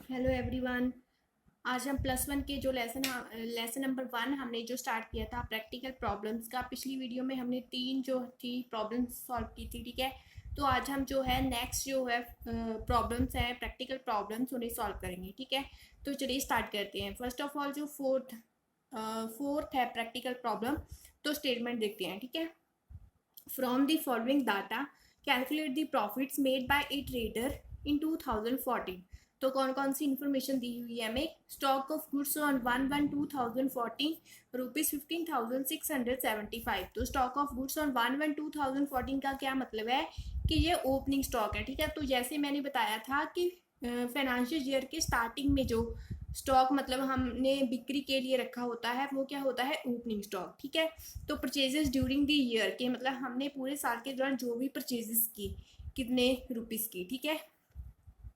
Hello everyone. आज हम +1 के जो लेसन नंबर 1 हमने जो स्टार्ट किया था प्रैक्टिकल प्रॉब्लम्स का। पिछली वीडियो में हमने 3 जो थी प्रॉब्लम्स सॉल्व की थी, ठीक है। तो आज हम जो है नेक्स्ट जो है प्रॉब्लम्स है प्रैक्टिकल प्रॉब्लम्स उन्हें सॉल्व करेंगे, ठीक है। तो चलिए स्टार्ट करते हैं। फर्स्ट ऑफ ऑल जो फोर्थ है प्रैक्टिकल प्रॉब्लम, तो स्टेटमेंट देखते हैं, ठीक है। From the following data calculate the profits made by A trader इन 2014। तो कौन कौन सी इन्फॉर्मेशन दी हुई है हमें। Stock of goods on 1/1/2014 ₹15,675। तो स्टॉक ऑफ गुड्स ऑन 1/1/2014 का क्या मतलब है कि ये ओपनिंग स्टॉक है, ठीक है। तो जैसे मैंने बताया था कि फाइनेंशियल ईयर के स्टार्टिंग में जो स्टॉक मतलब हमने बिक्री के लिए रखा होता है वो क्या होता है, ओपनिंग स्टॉक, ठीक है। तो परचेजेस ड्यूरिंग द ईयर के मतलब हमने पूरे साल के दौरान जो भी परचेजेस की कितने रुपीस की, ठीक है।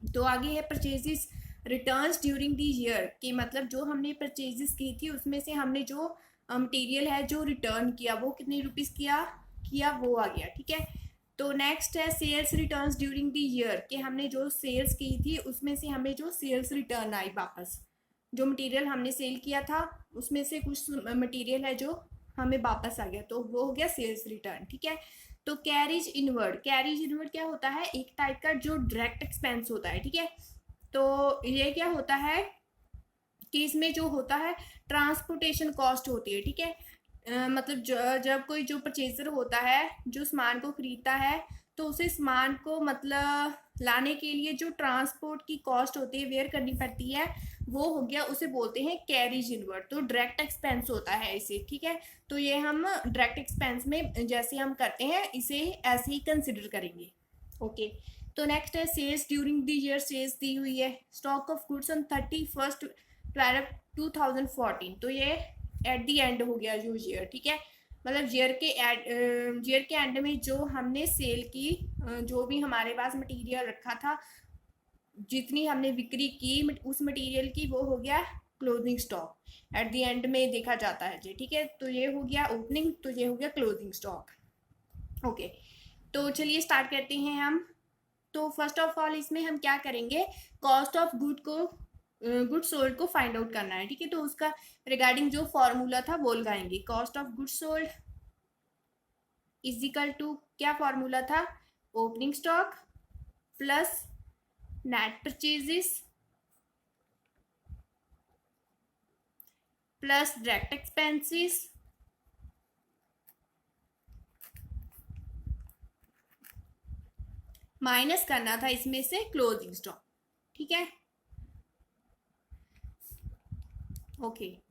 तो आगे है purchases returns during the year के मतलब जो हमने परचेजेस की थी उसमें से हमने जो मटेरियल है जो रिटर्न किया वो कितने रुपीस किया वो आ गया, ठीक है। तो नेक्स्ट है sales returns during the year कि हमने जो सेल्स की थी उसमें से हमें जो सेल्स रिटर्न आई वापस, जो मटेरियल हमने सेल किया था उसमें से कुछ मटेरियल है जो हमें वापस आ गया, तो वो हो गया सेल्स रिटर्न, ठीक है। तो कैरिज इनवर्ड क्या होता है, एक टाइप का जो डायरेक्ट एक्सपेंस होता है, ठीक है। तो ये क्या होता है कि इसमें जो होता है ट्रांसपोर्टेशन कॉस्ट होती है, ठीक है। मतलब जब कोई जो परचेजर होता है जो सामान को खरीदता है तो उसे सामान को मतलब लाने के लिए जो ट्रांसपोर्ट की कॉस्ट होती है वेयर करनी पड़ती है वो हो गया, उसे बोलते हैं कैरिज इनवर्ड। तो डायरेक्ट एक्सपेंस होता है इसे, ठीक है। तो ये हम डायरेक्ट एक्सपेंस में जैसे हम करते हैं इसे ऐसे ही कंसिडर करेंगे, ओके। तो नेक्स्ट है sales during the year, sales दी हुई है। Stock of goods on 31/12/2014। तो ये एट दी एंड हो गया जो ईयर, ठीक है। मतलब ईयर के एंड में जो हमने सेल की जो भी हमारे पास मटेरियल रखा था, जितनी हमने बिक्री की उस मटेरियल की, वो हो गया closing stock. At the end में देखा जाता है जी, ठीक है। तो ये हो गया ओपनिंग, तो ये हो गया क्लोजिंग स्टॉक, ओके। तो चलिए स्टार्ट करते हैं हम। तो फर्स्ट ऑफ ऑल इसमें हम क्या करेंगे, कॉस्ट ऑफ गुड सोल्ड को फाइंड आउट करना है, ठीक है। तो उसका रिगार्डिंग जो फॉर्मूला था वो लगाएंगे। Cost of good sold is equal to क्या फॉर्मूला था, opening stock plus net purchases plus direct expenses minus करना था इसमें से क्लोजिंग स्टॉक, ठीक है, ओके।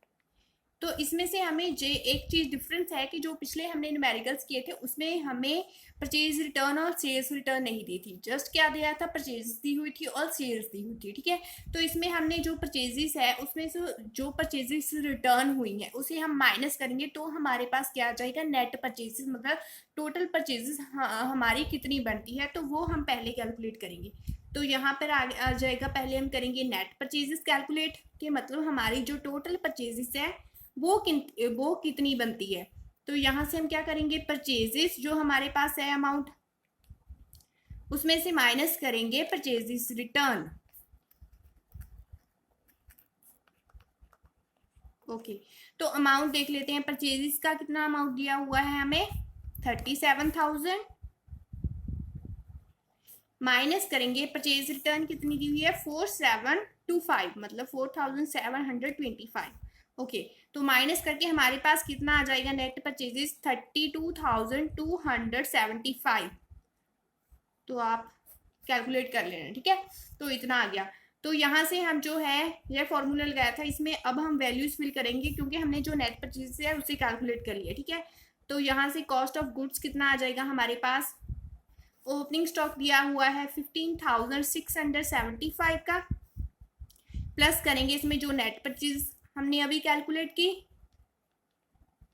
तो इसमें से हमें जे एक चीज डिफरेंस है कि जो पिछले हमने न्यूमेरिकल्स किए थे उसमें हमें परचेज रिटर्न और सेल्स रिटर्न नहीं दी थी, जस्ट क्या दिया था, परचेज दी हुई थी और सेल्स दी हुई थी, ठीक है। तो इसमें हमने जो परचेजेस है उसमें से जो परचेजेस रिटर्न हुई है उसे हम माइनस करेंगे तो हमारे पास क्या आ जाएगा, नेट परचेजेस मतलब टोटल परचेजेस हमारी कितनी बनती है, तो वो हम पहले कैलकुलेट करेंगे। तो यहाँ पर आ जाएगा, पहले हम करेंगे नेट परचेजेस कैलकुलेट के मतलब हमारी जो टोटल परचेजेस है वो कितनी बनती है। तो यहां से हम क्या करेंगे, परचेजेस जो हमारे पास है अमाउंट उसमें से माइनस करेंगे परचेजेस रिटर्न, ओके। तो अमाउंट देख लेते हैं, परचेजेस का कितना अमाउंट दिया हुआ है हमें 37,000, माइनस करेंगे परचेज रिटर्न कितनी दी हुई है 4725 मतलब 4725, ओके। तो माइनस करके हमारे पास कितना आ जाएगा, नेट परचेजेस 32,275। तो आप कैलकुलेट कर लेना, ठीक है। तो इतना आ गया। तो यहाँ से हम जो है ये फॉर्मूला लगाया था इसमें अब हम वैल्यूज फिल करेंगे क्योंकि हमने जो नेट परचेज है उसे कैलकुलेट कर लिया, ठीक है। तो यहाँ से कॉस्ट ऑफ गुड्स कितना आ जाएगा हमारे पास, ओपनिंग स्टॉक दिया हुआ है 15,675 का, प्लस करेंगे इसमें जो नेट परचेज हमने अभी कैलकुलेट की,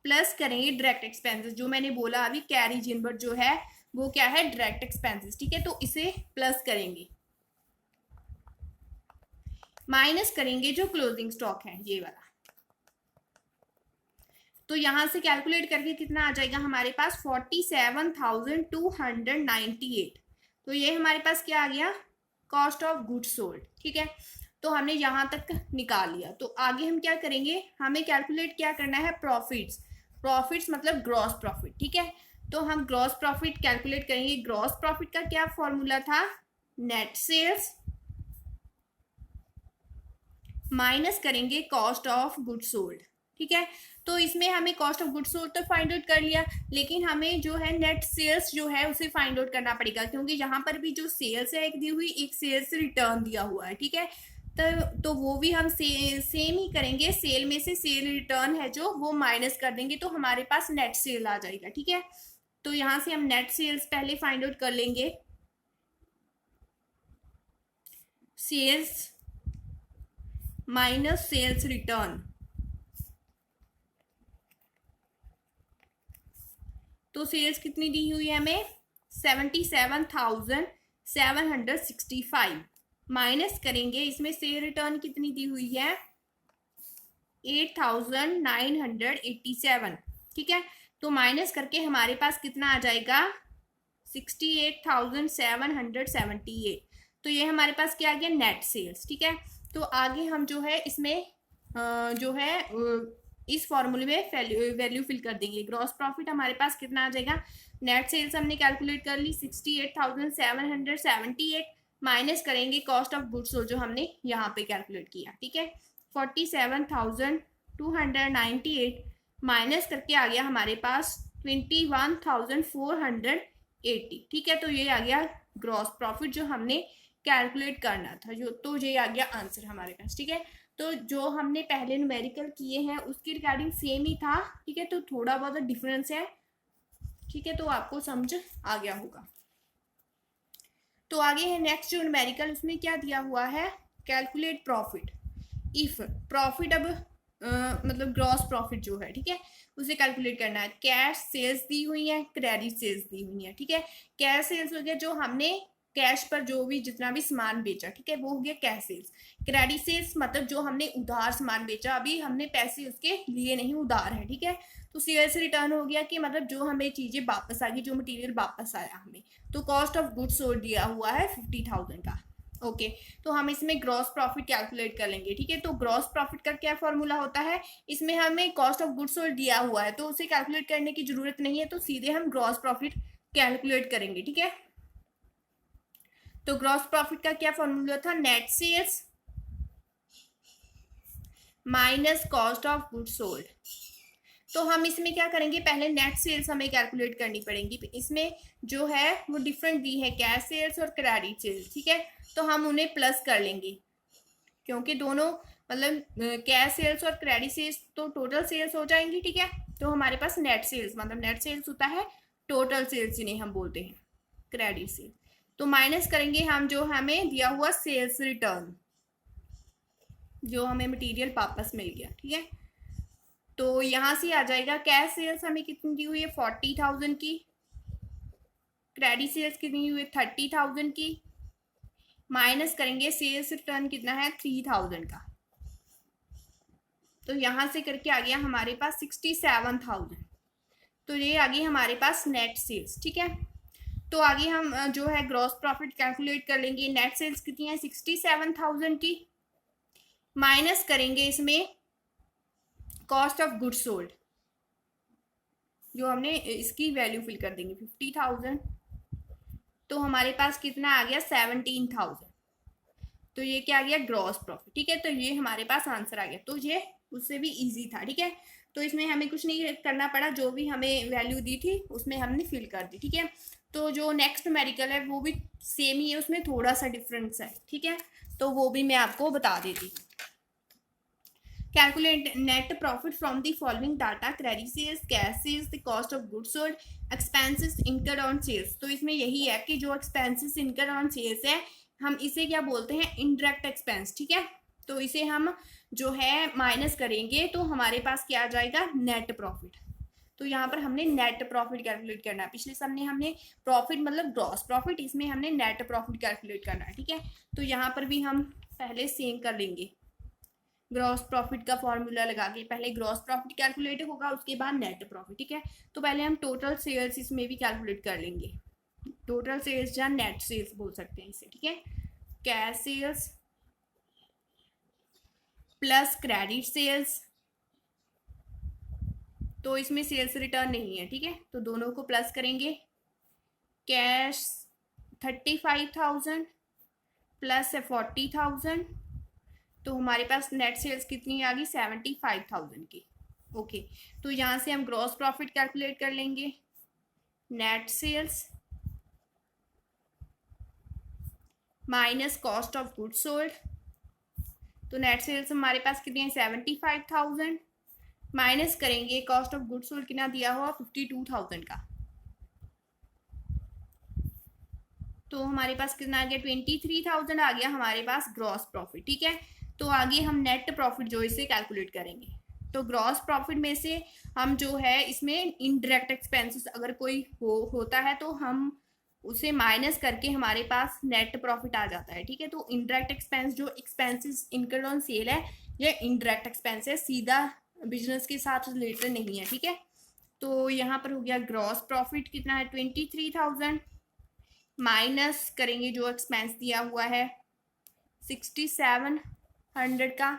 प्लस करेंगे डायरेक्ट एक्सपेंसेस जो मैंने बोला अभी कैरिज इनवर्ड जो है वो क्या है, डायरेक्ट एक्सपेंसेस, ठीक है। तो इसे प्लस करेंगे, माइनस करेंगे जो क्लोजिंग स्टॉक है ये वाला। तो यहां से कैलकुलेट करके कितना आ जाएगा हमारे पास 47,298। तो ये हमारे पास क्या आ गया, कॉस्ट ऑफ गुड्स सोल्ड, ठीक है। तो हमने यहाँ तक निकाल लिया। तो आगे हम क्या करेंगे, हमें कैलकुलेट क्या करना है, प्रॉफिट्स। प्रॉफिट्स मतलब ग्रॉस प्रॉफिट, ठीक है। तो हम ग्रॉस प्रॉफिट कैलकुलेट करेंगे। ग्रॉस प्रॉफिट का क्या फॉर्मूला था, नेट सेल्स माइनस करेंगे कॉस्ट ऑफ गुड सोल्ड, ठीक है। तो इसमें हमें कॉस्ट ऑफ गुड सोल्ड तो फाइंड आउट कर लिया, लेकिन हमें जो है नेट सेल्स जो है उसे फाइंड आउट करना पड़ेगा, क्योंकि यहाँ पर भी जो सेल्स है एक दी हुई, एक सेल्स रिटर्न दिया हुआ है, ठीक है। तो वो भी हम सेम ही करेंगे। सेल में से सेल रिटर्न है जो वो माइनस कर देंगे, तो हमारे पास नेट सेल आ जाएगा, ठीक है। तो यहाँ से हम नेट सेल्स पहले फाइंड आउट कर लेंगे। सेल्स माइनस सेल्स रिटर्न, तो सेल्स कितनी दी हुई है हमें, 77,765 माइनस करेंगे इसमें सेल रिटर्न कितनी दी हुई है, 8,987, ठीक है। तो माइनस करके हमारे पास कितना आ जाएगा, 68,778। तो ये हमारे पास क्या आ गया, नेट सेल्स, ठीक है। तो आगे हम जो है इसमें जो है इस फॉर्मूले में वैल्यू फिल कर देंगे। ग्रॉस प्रॉफिट हमारे पास कितना आ जाएगा, नेट सेल्स हमने कैलकुलेट कर ली 68,778 माइनस करेंगे कॉस्ट ऑफ गुड्स जो हमने यहाँ पे कैलकुलेट किया, ठीक है। 47,298 माइनस करके आ गया हमारे पास 21,480, ठीक है। तो ये आ गया ग्रॉस प्रॉफिट जो हमने कैलकुलेट करना था, जो तो ये आ गया आंसर हमारे पास, ठीक है। तो जो हमने पहले न्यूमेरिकल किए हैं उसके रिगार्डिंग सेम ही था, ठीक है। तो थोड़ा बहुत डिफरेंस है, ठीक है। तो आपको समझ आ गया होगा। तो आगे है नेक्स्ट जो न्यूमेरिकल, उसमें क्या दिया हुआ है, कैलकुलेट प्रॉफिट इफ प्रॉफिट। अब मतलब ग्रॉस प्रॉफिट जो है, ठीक है, उसे कैलकुलेट करना है। कैश सेल्स दी हुई है, क्रेडिट सेल्स दी हुई है, ठीक है। कैश सेल्स हो गया जो हमने कैश पर जो भी जितना भी सामान बेचा, ठीक है, वो हो गया कैश सेल्स। क्रेडिट सेल्स मतलब जो हमने उधार सामान बेचा, अभी हमने पैसे उसके लिए नहीं, उधार है, ठीक है। तो सेल्स रिटर्न हो गया कि मतलब जो हमें चीजें वापस आ गई, जो मटेरियल वापस आया हमें। तो कॉस्ट ऑफ गुड्स सोल्ड दिया हुआ है 50,000 का, ओके। तो हम इसमें ग्रॉस प्रॉफिट कैलकुलेट कर लेंगे, ठीक है। तो ग्रॉस प्रॉफिट का क्या फॉर्मूला होता है, इसमें हमें कॉस्ट ऑफ गुड्स सोल्ड दिया हुआ है तो उसे कैलकुलेट करने की जरूरत नहीं है, तो सीधे हम ग्रॉस प्रॉफिट कैलकुलेट करेंगे, ठीक है। तो ग्रॉस प्रॉफिट का क्या फॉर्मूला था, net sales minus cost of goods sold. तो हम इसमें क्या करेंगे, पहले नेट सेल्स हमें कैलकुलेट करनी पड़ेंगी। इसमें जो है वो डिफरेंट दी है, कैश सेल्स और क्रेडिट सेल्स, ठीक है। तो हम उन्हें प्लस कर लेंगे, क्योंकि दोनों मतलब कैश सेल्स और क्रेडिट सेल्स तो टोटल सेल्स हो जाएंगी, ठीक है। तो हमारे पास नेट सेल्स मतलब नेट सेल्स होता है टोटल सेल्स, जिन्हें हम बोलते हैं क्रेडिट सेल्स। तो माइनस करेंगे हम जो हमें दिया हुआ सेल्स रिटर्न, जो हमें मटेरियल वापस मिल गया, ठीक है। तो यहां से आ जाएगा कैश सेल्स हमें कितनी दी हुई है, 40,000 की। क्रेडिट सेल्स कितनी हुई है, 30,000 की। माइनस करेंगे सेल्स रिटर्न कितना है, 3,000 का। तो यहां से करके आ गया हमारे पास 67,000। तो ये आ गई हमारे पास नेट सेल्स, ठीक है। तो आगे हम जो है ग्रॉस प्रॉफिट कैलकुलेट कर लेंगे। नेट सेल्स कितनी है, 67,000 की। माइनस करेंगे इसमें कॉस्ट ऑफ गुड्स सोल्ड, जो हमने इसकी वैल्यू फिल कर देंगे 50,000। तो हमारे पास कितना आ गया, 17,000। तो ये क्या आ गया, ग्रॉस प्रॉफिट, ठीक है। तो ये हमारे पास आंसर आ गया। तो ये उससे भी इजी था, ठीक है। तो इसमें हमें कुछ नहीं करना पड़ा, जो भी हमें वैल्यू दी थी उसमें हमने फिल कर दी, ठीक है। तो जो नेक्स्ट न्यूमेरिकल है वो भी सेम ही है, उसमें थोड़ा सा डिफरेंस है, ठीक है। तो वो भी मैं आपको बता देती हूँ। Calculate net profit from the following data, credit sales, cash sales, the cost of goods sold, expenses incurred on sales. तो इसमें यही है कि जो एक्सपेंसेस इनकर्ड ऑन सेल्स है, हम इसे क्या बोलते हैं, इनडायरेक्ट एक्सपेंस, ठीक है। तो इसे हम जो है माइनस करेंगे तो हमारे पास क्या आ जाएगा, नेट प्रॉफिट। तो यहाँ पर हमने नेट प्रॉफिट कैलकुलेट करना है। पिछले सब में हमने प्रॉफिट मतलब ग्रॉस प्रॉफिट, इसमें हमने नेट प्रॉफिट कैलकुलेट करना है, ठीक है। तो यहाँ पर भी हम पहले सेम कर लेंगे, ग्रॉस प्रॉफिट का फॉर्मूला लगा के पहले ग्रॉस प्रॉफिट कैलकुलेट होगा, उसके बाद नेट प्रॉफिट, ठीक है। तो पहले हम टोटल सेल्स इसमें भी कैलकुलेट कर लेंगे। टोटल सेल्स या नेट सेल्स बोल सकते हैं इसे, ठीक है। Cash sales plus credit sales, तो इसमें सेल्स रिटर्न नहीं है, ठीक है, तो दोनों को प्लस करेंगे। कैश 35,000 प्लस 40,000, तो हमारे पास नेट सेल्स कितनी आ गई 75,000 की। ओके, तो यहाँ से हम ग्रॉस प्रॉफिट कैलकुलेट कर लेंगे। Net sales minus cost of goods sold, तो नेट सेल्स हमारे पास कितनी है 75,000, माइनस करेंगे कॉस्ट ऑफ गुड्स सोल्ड कितना दिया हुआ 52,000 का, तो हमारे पास कितना आ गया 23,000 आ गया हमारे पास ग्रॉस प्रॉफिट, ठीक है। तो आगे हम नेट प्रॉफिट जो इसे कैलकुलेट करेंगे, तो ग्रॉस प्रॉफिट में से हम जो है इसमें इनडायरेक्ट एक्सपेंसेस अगर कोई होता है तो हम उसे माइनस करके हमारे पास नेट प्रॉफिट आ जाता है, ठीक है। तो इनडायरेक्ट एक्सपेंस जो एक्सपेंसेस इनकर्ड ऑन सेल है, ये इनडायरेक्ट एक्सपेंस है, सीधा बिजनेस के साथ रिलेटेड नहीं है, ठीक है। तो यहाँ पर हो गया ग्रॉस प्रॉफिट कितना है 23,000, माइनस करेंगे जो एक्सपेंस दिया हुआ है 6700 का,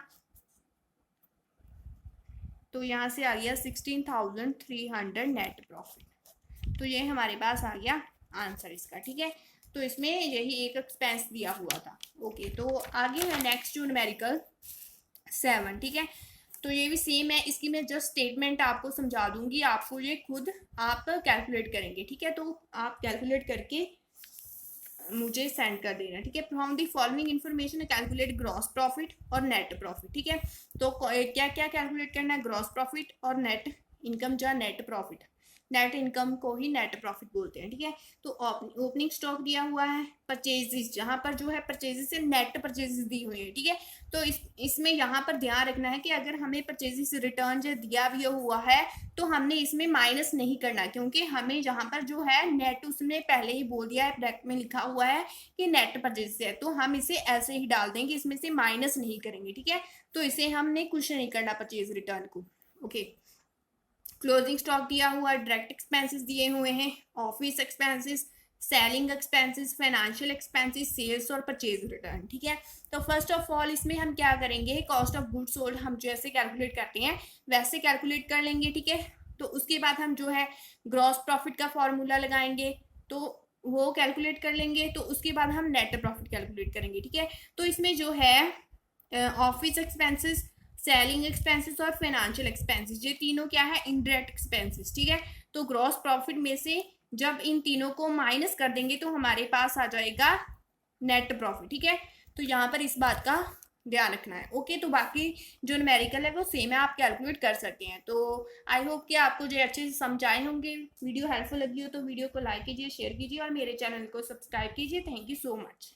तो यहाँ से आ गया 16,300 नेट प्रॉफिट। तो ये हमारे पास आ गया आंसर इसका, ठीक है। तो इसमें यही एक एक्सपेंस दिया हुआ था। ओके, तो आगे है नेक्स्ट जो न्यूमेरिकल 7, ठीक है। तो ये भी सेम है, इसकी मैं जस्ट स्टेटमेंट आपको समझा दूंगी, आपको ये खुद आप कैलकुलेट करेंगे, ठीक है। तो आप कैलकुलेट करके मुझे सेंड कर देना, ठीक है। From the following information calculate gross profit और नेट प्रॉफिट, ठीक है। तो क्या क्या कैलकुलेट करना है, ग्रॉस प्रॉफिट और नेट इनकम या नेट प्रॉफिट, नेट इनकम को ही नेट प्रॉफिट बोलते हैं, ठीक है। तो ओपनिंग स्टॉक दिया हुआ है, परचेजेस जहाँ पर जो है परचेजेस से नेट परचेजेस दी हुई है, ठीक है। तो इसमें यहाँ पर ध्यान रखना है कि अगर हमें परचेजेस रिटर्न जो दिया भी हुआ है तो हमने इसमें माइनस नहीं करना, क्योंकि हमें यहाँ पर जो है नेट उसने पहले ही बोल दिया है, ब्रैकेट में लिखा हुआ है कि नेट परचेज है, तो हम इसे ऐसे ही डाल देंगे, इसमें से माइनस नहीं करेंगे, ठीक है। तो इसे हमने कुछ नहीं करना परचेज रिटर्न को। ओके, क्लोजिंग स्टॉक दिया हुआ, डायरेक्ट एक्सपेंसेस दिए हुए हैं, office expenses, selling expenses, financial expenses, sales और परचेज रिटर्न, ठीक है। तो फर्स्ट ऑफ ऑल इसमें हम क्या करेंगे, कॉस्ट ऑफ गुड्स सोल्ड हम जैसे कैलकुलेट करते हैं वैसे कैलकुलेट कर लेंगे, ठीक है। तो उसके बाद हम जो है ग्रॉस प्रॉफिट का फॉर्मूला लगाएंगे, तो वो कैलकुलेट कर लेंगे, तो उसके बाद हम नेट प्रॉफिट कैलकुलेट करेंगे, ठीक है। तो इसमें जो है ऑफिस एक्सपेंसेस, सेलिंग एक्सपेंसेस और फाइनेंशियल एक्सपेंसेस, ये तीनों क्या है इनडायरेक्ट एक्सपेंसेस, ठीक है। तो ग्रॉस प्रॉफिट में से जब इन तीनों को माइनस कर देंगे तो हमारे पास आ जाएगा नेट प्रॉफिट, ठीक है। तो यहाँ पर इस बात का ध्यान रखना है। ओके, तो बाकी जो न्यूमेरिकल है वो सेम है, आप कैलकुलेट कर सकते हैं। तो आई होप कि आपको जो अच्छे से समझ आए होंगे। वीडियो हेल्पफुल लगी हो तो वीडियो को लाइक कीजिए, शेयर कीजिए और मेरे चैनल को सब्सक्राइब कीजिए। Thank you so much.